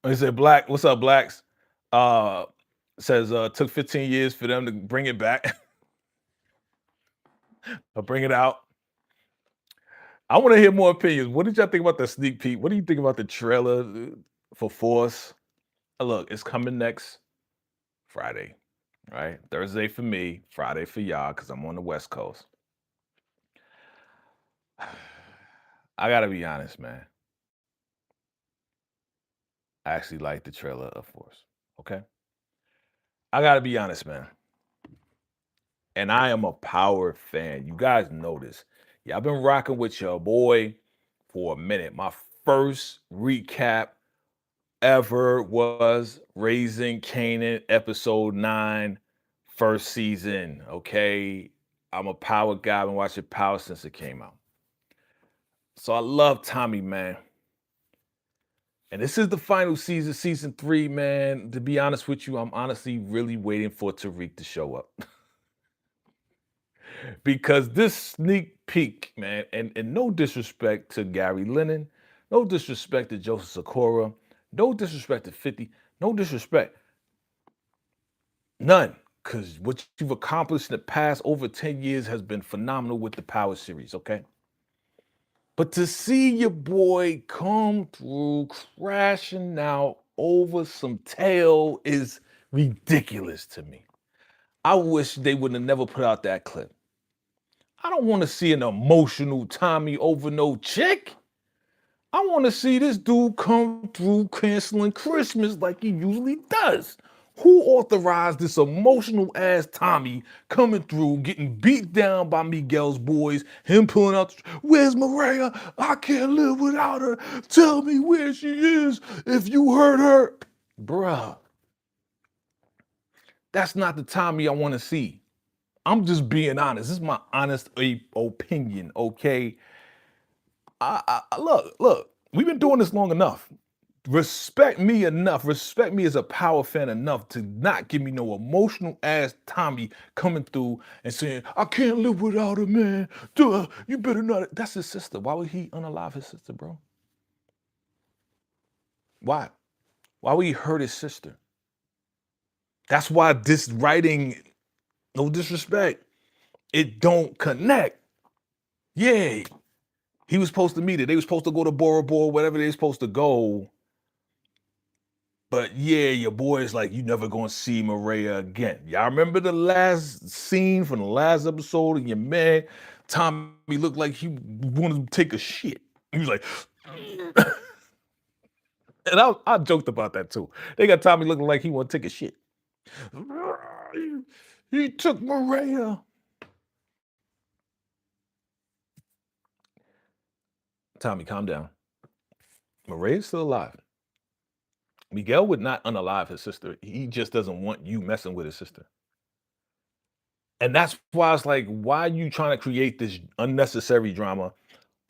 He said, Black, what's up, Blacks? Says took 15 years for them to bring it back or bring it out. I want to hear more opinions. What did y'all think about the sneak peek? What do you think about the trailer for Force? Look, it's coming next Friday, right? Thursday for me, Friday for y'all, because I'm on the West Coast. I gotta be honest, man. I actually like the trailer of Force. Okay. I gotta be honest, man. And I am a Power fan. You guys know this. Yeah, I've been rocking with your boy for a minute. My first recap ever was Raising Kanan, episode 9, first season. Okay. I'm a Power guy. I've been watching Power since it came out. So I love Tommy, man. And this is the final season, season 3, man. To be honest with you, I'm honestly really waiting for Tariq to show up. Because this sneak peek, man, and no disrespect to Gary Lennon, no disrespect to Joseph Sikora, no disrespect to 50, no disrespect. None. Because what you've accomplished in the past over 10 years has been phenomenal with the Power series, okay? But to see your boy come through crashing out over some tail is ridiculous to me. I wish they would have never put out that clip. I don't want to see an emotional Tommy over no chick. I want to see this dude come through canceling Christmas like he usually does. Who authorized this emotional ass Tommy coming through, getting beat down by Miguel's boys, him pulling out, where's Maria? I can't live without her. Tell me where she is if you hurt her. Bruh, that's not the Tommy I want to see. I'm just being honest. This is my honest opinion, okay? Look, we've been doing this long enough. Respect me enough. Respect me as a Power fan enough to not give me no emotional ass Tommy coming through and saying, I can't live without her, man. Duh, you better not. That's his sister. Why would he unalive his sister, bro? Why? Why would he hurt his sister? That's why this writing, no disrespect, it don't connect. Yeah, he was supposed to meet her. They were supposed to go to Bora Bora, whatever they were supposed to go. But yeah, your boy is like, you never gonna see Maria again. Y'all remember the last scene from the last episode and your man, Tommy looked like he wanted to take a shit. He was like, and I joked about that too. They got Tommy looking like he want to take a shit. He took Maria. Tommy, calm down. Maria's still alive. Miguel would not unalive his sister. He just doesn't want you messing with his sister. And that's why it's like, why are you trying to create this unnecessary drama?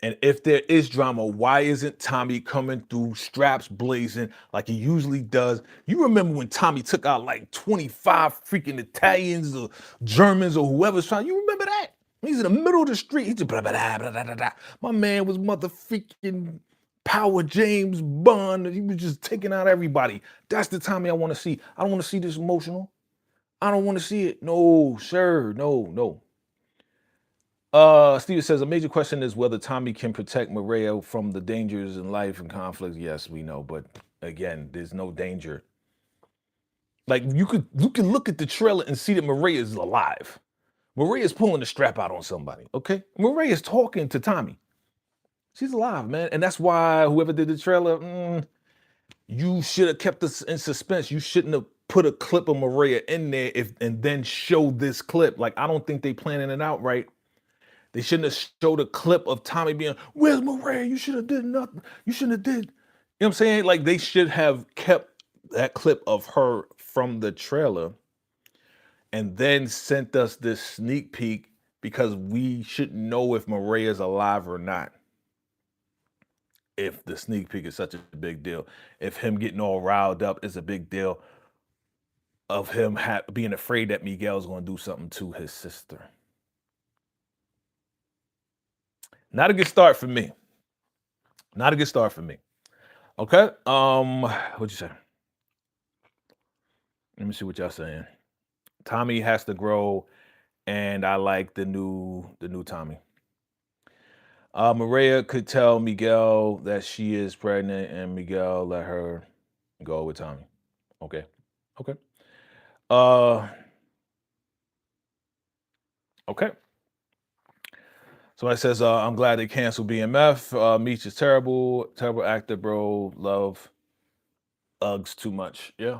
And if there is drama, why isn't Tommy coming through straps blazing like he usually does? You remember when Tommy took out like 25 freaking Italians or Germans or whoever's trying? You remember that? He's in the middle of the street. He's just blah, blah, blah, blah, blah, blah, blah. My man was mother freaking Power James Bond. He was just taking out everybody. That's the Tommy I want to see. I don't want to see this emotional. I don't want to see it. No, sir. No, no. Steven says a major question is whether Tommy can protect Maria from the dangers in life and conflicts. Yes, we know, but again, there's no danger. Like you can look at the trailer and see that Maria is alive. Maria's pulling the strap out on somebody. Okay, Maria's talking to Tommy. She's alive, man, and that's why whoever did the trailer, you should have kept this in suspense. You shouldn't have put a clip of Maria in there and then show this clip. Like I don't think they planning it out right. They shouldn't have showed a clip of Tommy being, where's Maria? You should have did nothing. You shouldn't have did. You know what I'm saying? Like they should have kept that clip of her from the trailer and then sent us this sneak peek because we shouldn't know if Maria's alive or not. If the sneak peek is such a big deal, if him getting all riled up is a big deal, of him being afraid that Miguel's going to do something to his sister. Not a good start for me. Not a good start for me. Okay. What'd you say? Let me see what y'all saying. Tommy has to grow, and I like the new Tommy. Maria could tell Miguel that she is pregnant, and Miguel let her go with Tommy. Okay. Okay. Okay. Somebody says, I'm glad they canceled BMF. Meech is terrible. Terrible actor, bro. Love Uggs too much. Yeah.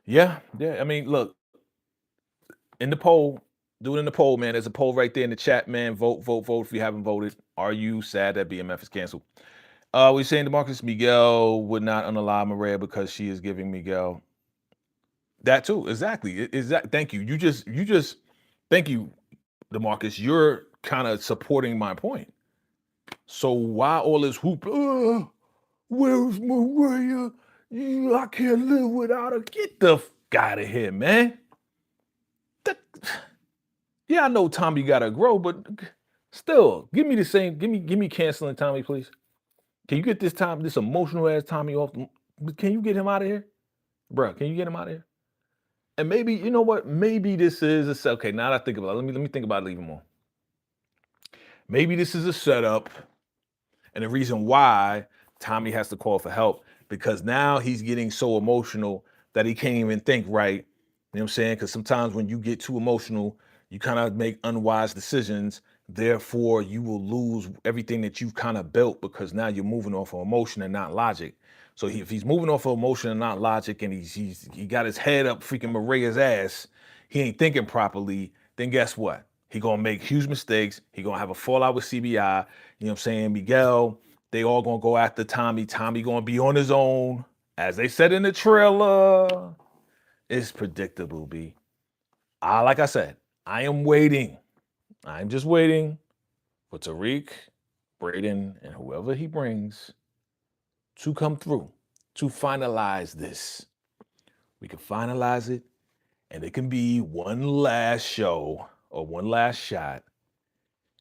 Yeah. Yeah. I mean, look, in the poll, do it in the poll, man. There's a poll right there in the chat, man. Vote, vote, vote if you haven't voted. Are you sad that BMF is canceled? We're saying DeMarcus Miguel would not unalive Maria because she is giving Miguel. That too. Exactly. Thank you. You just thank you, DeMarcus. You're kind of supporting my point. So why all this whoop? Where's Maria? I can't live without her. Get the out of here, man. Yeah, I know Tommy gotta grow, but still, give me the same. Give me canceling Tommy, please. Can you get this emotional ass Tommy off? Can you get him out of here, bro? Can you get him out of here? And maybe you know what? Maybe this is okay. Now that I think about it, let me think about it even more. Maybe this is a setup, and the reason why Tommy has to call for help because now he's getting so emotional that he can't even think right. You know what I'm saying? Because sometimes when you get too emotional, you kind of make unwise decisions. Therefore, you will lose everything that you've kind of built because now you're moving off of emotion and not logic. So if he's moving off of emotion and not logic, and he got his head up freaking Maria's ass, he ain't thinking properly. Then guess what? He gonna make huge mistakes. He gonna have a fallout with CBI. You know what I'm saying? Miguel, they all gonna go after Tommy. Tommy gonna be on his own. As they said in the trailer, it's predictable, B. Like I said, I am waiting. I'm just waiting for Tariq, Braden, and whoever he brings to come through to finalize this. We can finalize it, and it can be one last show or one last shot.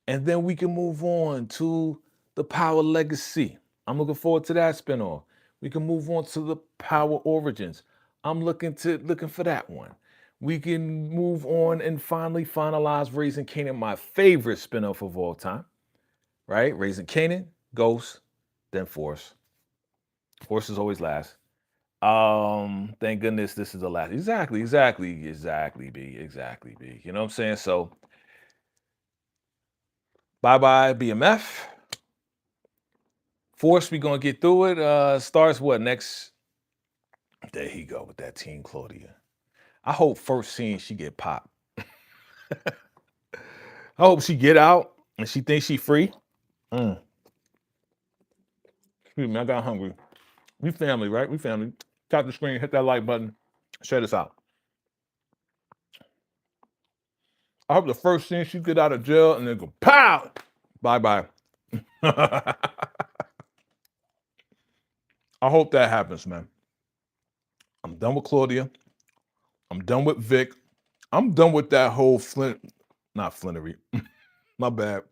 And then we can move on to the Power Legacy. I'm looking forward to that spinoff. We can move on to the Power Origins. I'm looking for that one. We can move on and finally finalize Raising Kanan, my favorite spinoff of all time. Right? Raising Kanan, Ghost, then Force. Force is always last. Thank goodness this is the last. Exactly, B. You know what I'm saying? So bye-bye, BMF. Force, we gonna get through it. Starts what next? There he go with that Team Claudia. I hope first scene she get popped. I hope she get out and she thinks she free. Excuse me, I got hungry. We family, right? We family. Tap the screen, hit that like button, share this out. I hope the first thing she get out of jail and then go pow, bye-bye. I hope that happens, man. I'm done with Claudia. I'm done with Vic. I'm done with that whole not Flinnery. My bad.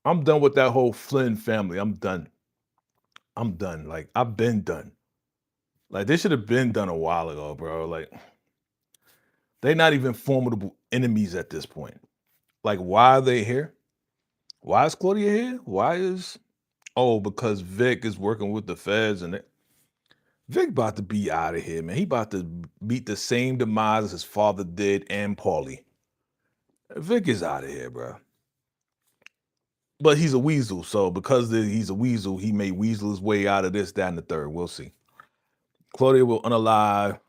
I'm done with that whole Flynn family. I'm done. I'm done. Like, I've been done. Like, they should have been done a while ago, bro. Like, they're not even formidable enemies at this point. Like, why are they here? Why is Claudia here? Because Vic is working with the feds and Vic about to be out of here, man. He about to meet the same demise as his father did and Paulie. Vic is out of here, bro. But he's a weasel, so because he's a weasel, he may weasel his way out of this, that, and the third. We'll see. Claudia will unalive.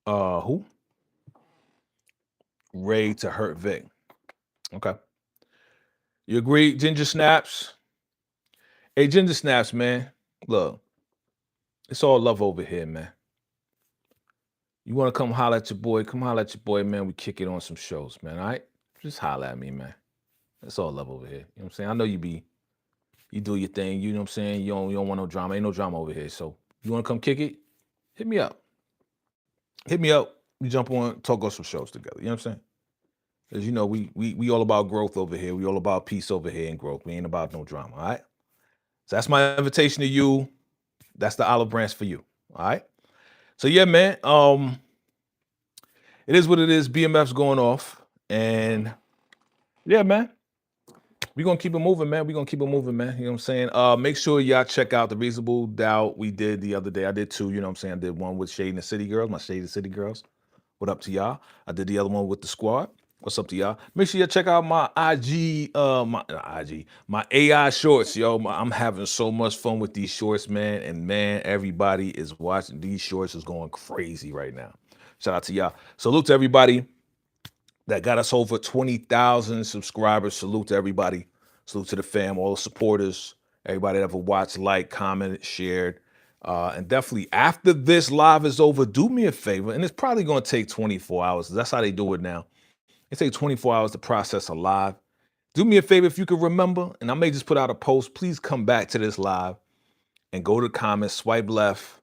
Who? Ray to hurt Vic. Okay. You agree, Ginger Snaps? Hey, Ginger Snaps, man. Look, it's all love over here, man. You want to come holler at your boy? Come holler at your boy, man. We kick it on some shows, man. All right? Just holler at me, man. It's all love over here. You know what I'm saying? I know you do your thing. You know what I'm saying? You don't want no drama. Ain't no drama over here. So you want to come kick it? Hit me up. Hit me up. We jump on, talk on some shows together. You know what I'm saying? Because you know, we all about growth over here. We all about peace over here and growth. We ain't about no drama. All right. So that's my invitation to you. That's the olive branch for you. All right. So yeah, man. It is what it is. BMF's going off. And yeah, man. We're gonna keep it moving, man. We're gonna keep it moving, man. You know what I'm saying? Make sure y'all check out the Reasonable Doubt we did the other day. I did two, you know what I'm saying? I did one with Shade and the City Girls, my Shade and the City Girls. What up to y'all? I did the other one with the squad. What's up to y'all? Make sure you check out my my AI shorts, yo. I'm having so much fun with these shorts, man. And man, everybody is watching these shorts is going crazy right now. Shout out to y'all. Salute to everybody that got us over 20,000 subscribers. Salute to everybody. Salute to the fam, all the supporters, everybody that ever watched, liked, commented, shared. And definitely after this live is over, do me a favor. And it's probably going to take 24 hours. That's how they do it now. It takes 24 hours to process a live. Do me a favor if you could remember, and I may just put out a post. Please come back to this live and go to the comments, swipe left,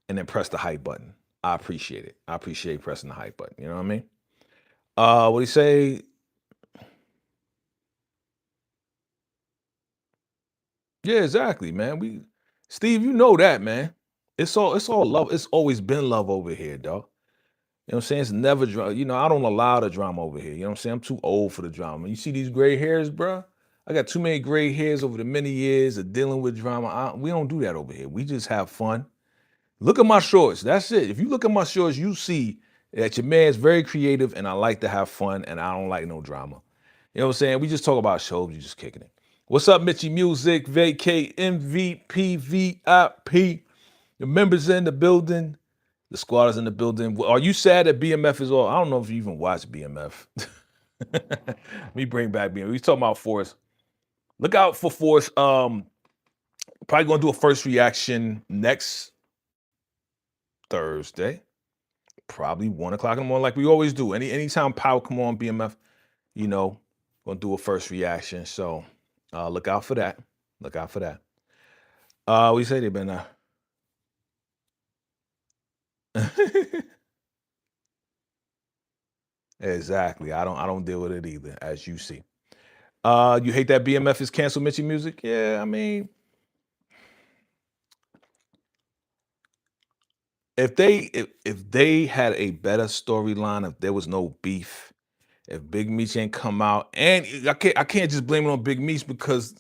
and then press the hype button. I appreciate it. I appreciate pressing the hype button. You know what I mean? What do you say? Yeah, exactly, man. Steve, you know that, man. It's all love. It's always been love over here, dog. You know what I'm saying? It's never drama. You know, I don't allow the drama over here. You know what I'm saying? I'm too old for the drama. You see these gray hairs, bro? I got too many gray hairs over the many years of dealing with drama. We don't do that over here. We just have fun. Look at my shorts. That's it. If you look at my shorts, you see that your man's very creative and I like to have fun and I don't like no drama. You know what I'm saying? We just talk about shows. You just kicking it. What's up, Mitchy Music, Vacay, MVP, VIP? The members in the building. The squad is in the building. Are you sad that BMF is all? I don't know if you even watch BMF. Let me bring back BMF. We talking about Force. Look out for Force. Probably gonna do a first reaction next Thursday. Probably 1 o'clock in the morning, like we always do. Anytime Power come on BMF, you know, gonna do a first reaction. So look out for that. Look out for that. We say they've been Exactly. I don't deal with it either, as you see. You hate that BMF is canceled, Mitchy Music? Yeah, I mean, if they had a better storyline, if there was no beef, if Big Meech ain't come out, and I can't just blame it on Big Meech because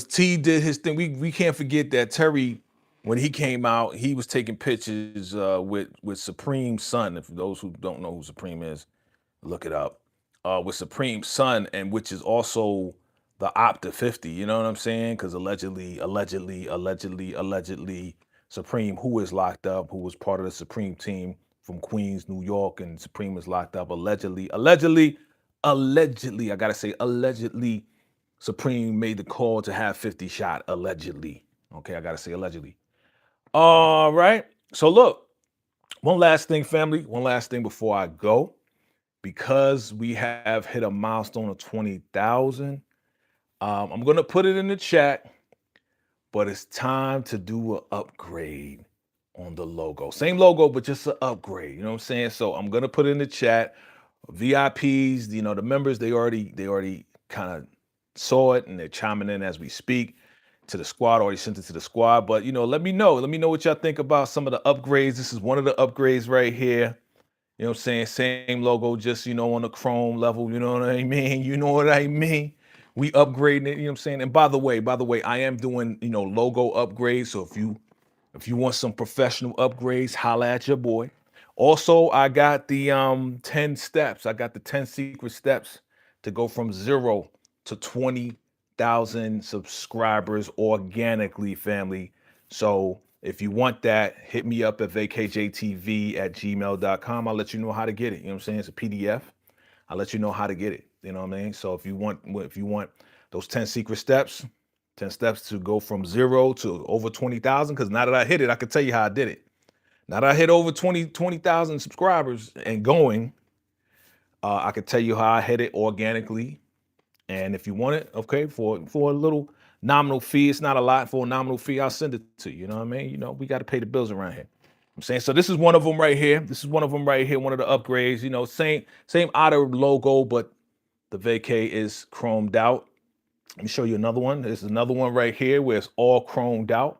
T did his thing. We can't forget that Terry, when he came out, he was taking pictures with Supreme's son. If those who don't know who Supreme is, look it up. With Supreme's son, and which is also the op to 50. You know what I'm saying? Because allegedly, Supreme, who is locked up, who was part of the Supreme team from Queens, New York, and Supreme is locked up. Allegedly, I gotta say, allegedly, Supreme made the call to have 50 shot, allegedly. Okay, I gotta say allegedly. All right. So look, one last thing, family. One last thing before I go, because we have hit a milestone of 20,000. I'm gonna put it in the chat, but it's time to do an upgrade on the logo. Same logo, but just an upgrade. You know what I'm saying? So I'm gonna put it in the chat. VIPs, you know, the members, they already kind of saw it and they're chiming in as we speak to the squad, already sent it to the squad. But you know, let me know. Let me know what y'all think about some of the upgrades. This is one of the upgrades right here. You know what I'm saying? Same logo, just on the chrome level, you know what I mean? You know what I mean? We upgrading it, you know what I'm saying? And by the way, I am doing, logo upgrades. So if you want some professional upgrades, holla at your boy. Also, I got the 10 steps. I got the 10 secret steps to go from 0 to 20,000 subscribers organically, family. So if you want that, hit me up at VACAYJTV@gmail.com. I'll let you know how to get it. You know what I'm saying? It's a PDF. I'll let you know how to get it. You know what I mean? So if you want those 10 secret steps, 10 steps to go from 0 to over 20,000, because now that I hit it, I can tell you how I did it. Now that I hit over 20,000 subscribers and going, I can tell you how I hit it organically. And if you want it, okay, for a little nominal fee, it's not a lot. For a nominal fee, I'll send it to you. You know what I mean? We got to pay the bills around here. I'm saying, so this is one of them right here. This is one of them right here. One of the upgrades. Same outer logo, but the vacay is chromed out. Let me show you another one. There's another one right here where it's all chromed out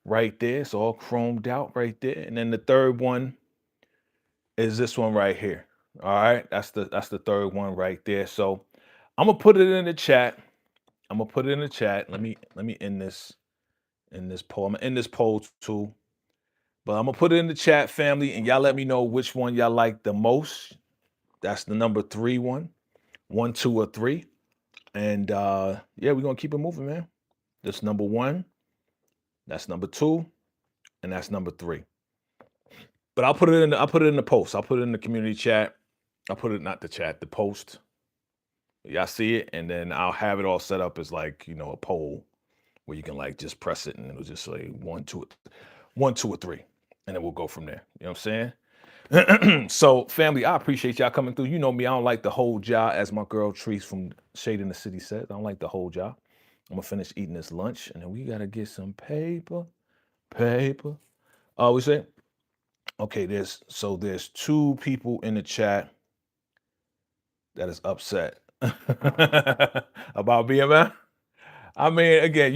right there. It's all chromed out right there. And then the third one is this one right here. All right, that's the third one right there. So I'm gonna put it in the chat. I'm gonna put it in the chat. Let me end this poll. I'm gonna end this poll too. But I'm gonna put it in the chat, family, and y'all let me know which one y'all like the most. That's the number 3 one, 1, 2, or 3. And yeah, we're gonna keep it moving, man. That's number 1, that's number 2, and that's number 3. But I'll put it in the post. I'll put it in the community chat. I'll put it, not the chat, the post. Y'all see it, and then I'll have it all set up as like, a poll where you can like just press it and it'll just say 1, 2, 1, 2, or 3. And then we'll go from there. You know what I'm saying? So, family, I appreciate y'all coming through. You know me, I don't like the whole jar, as my girl Treese from Shade in the City said. I don't like the whole jar. I'm gonna finish eating this lunch, and then we gotta get some paper. We say, okay, there's 2 people in the chat that is upset about BMF. I mean, again,